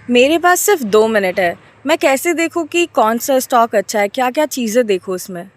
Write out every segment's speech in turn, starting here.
मेरे पास सिर्फ 2 मिनट है। मैं कैसे देखूं कि कौन सा स्टॉक अच्छा है, क्या क्या चीज़ें देखूं उसमें?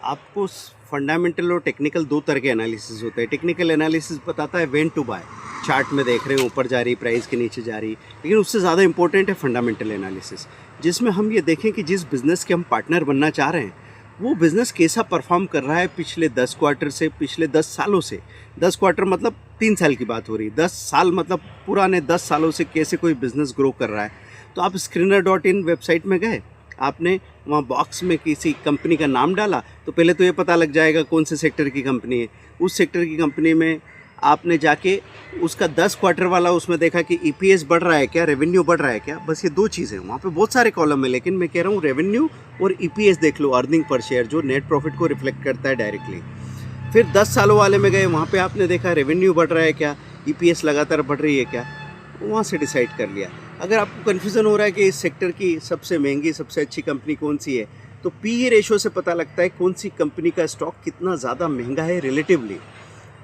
आपको फंडामेंटल और टेक्निकल दो तरह के एनालिसिस होते हैं। टेक्निकल एनालिसिस बताता है व्हेन टू बाय, चार्ट में देख रहे हैं ऊपर जा रही, प्राइस के नीचे जा रही। लेकिन उससे ज़्यादा इंपॉर्टेंट है फंडामेंटल एनालिसिस, जिसमें हम ये देखें कि जिस बिज़नेस के हम पार्टनर बनना चाह रहे हैं वो बिज़नेस कैसा परफॉर्म कर रहा है पिछले 10 क्वार्टर से, पिछले 10 सालों से। 10 क्वार्टर मतलब 3 साल की बात हो रही, 10 साल मतलब पुराने 10 सालों से कैसे कोई बिज़नेस ग्रो कर रहा है। तो आप screener.in वेबसाइट में गए, आपने वहाँ बॉक्स में किसी कंपनी का नाम डाला तो पहले तो ये पता लग जाएगा कौन से सेक्टर की कंपनी है। उस सेक्टर की कंपनी में आपने जाके उसका 10 क्वार्टर वाला उसमें देखा कि ईपीएस बढ़ रहा है क्या, रेवेन्यू बढ़ रहा है क्या। बस ये दो चीज़ें, वहाँ पे बहुत सारे कॉलम है, लेकिन मैं कह रहा हूँ रेवेन्यू और ईपीएस देख लो, अर्निंग पर शेयर, जो नेट प्रॉफिट को रिफ्लेक्ट करता है डायरेक्टली। फिर 10 सालों वाले में गए, वहाँ पे आपने देखा रेवेन्यू बढ़ रहा है क्या, ईपीएस लगातार बढ़ रही है क्या, वहाँ से डिसाइड कर लिया। अगर आपको कन्फ्यूज़न हो रहा है कि इस सेक्टर की सबसे महंगी सबसे अच्छी कंपनी कौन सी है, तो पीई रेशो से पता लगता है कौन सी कंपनी का स्टॉक कितना ज़्यादा महंगा है रिलेटिवली।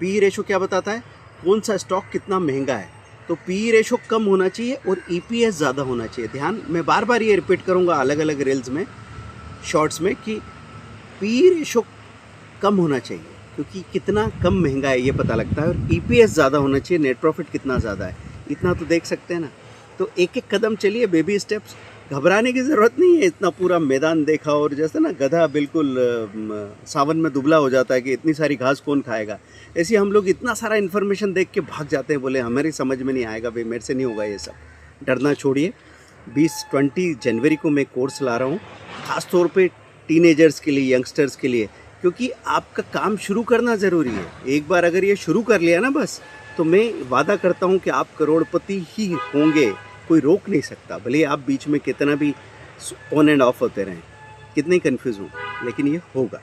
पीई रेशो क्या बताता है, कौन सा स्टॉक कितना महंगा है। तो पीई रेशो कम होना चाहिए और ईपीएस ज़्यादा होना चाहिए। ध्यान, मैं बार बार ये रिपीट करूँगा अलग अलग रील्स में, शॉर्ट्स में, कि पीई रेशो कम होना चाहिए क्योंकि कितना कम महंगा है ये पता लगता है, और ईपीएस ज़्यादा होना चाहिए, नेट प्रॉफिट कितना ज़्यादा है, इतना तो देख सकते हैं ना। तो एक एक कदम चलिए, बेबी स्टेप्स, घबराने की ज़रूरत नहीं है। इतना पूरा मैदान देखा और जैसे ना गधा बिल्कुल सावन में दुबला हो जाता है कि इतनी सारी घास कौन खाएगा, ऐसे हम लोग इतना सारा इन्फॉर्मेशन देख के भाग जाते हैं, बोले हमारी समझ में नहीं आएगा भाई, मेरे से नहीं होगा ये सब। डरना छोड़िए। 20 जनवरी को मैं कोर्स ला रहा हूँ, ख़ास तौर पे टीनेजर्स के लिए, यंगस्टर्स के लिए, क्योंकि आपका काम शुरू करना ज़रूरी है। एक बार अगर ये शुरू कर लिया ना बस, तो मैं वादा करता हूँ कि आप करोड़पति ही होंगे, कोई रोक नहीं सकता। भले आप बीच में कितना भी ऑन एंड ऑफ होते रहें, कितने कन्फ्यूज़ हों, लेकिन ये होगा।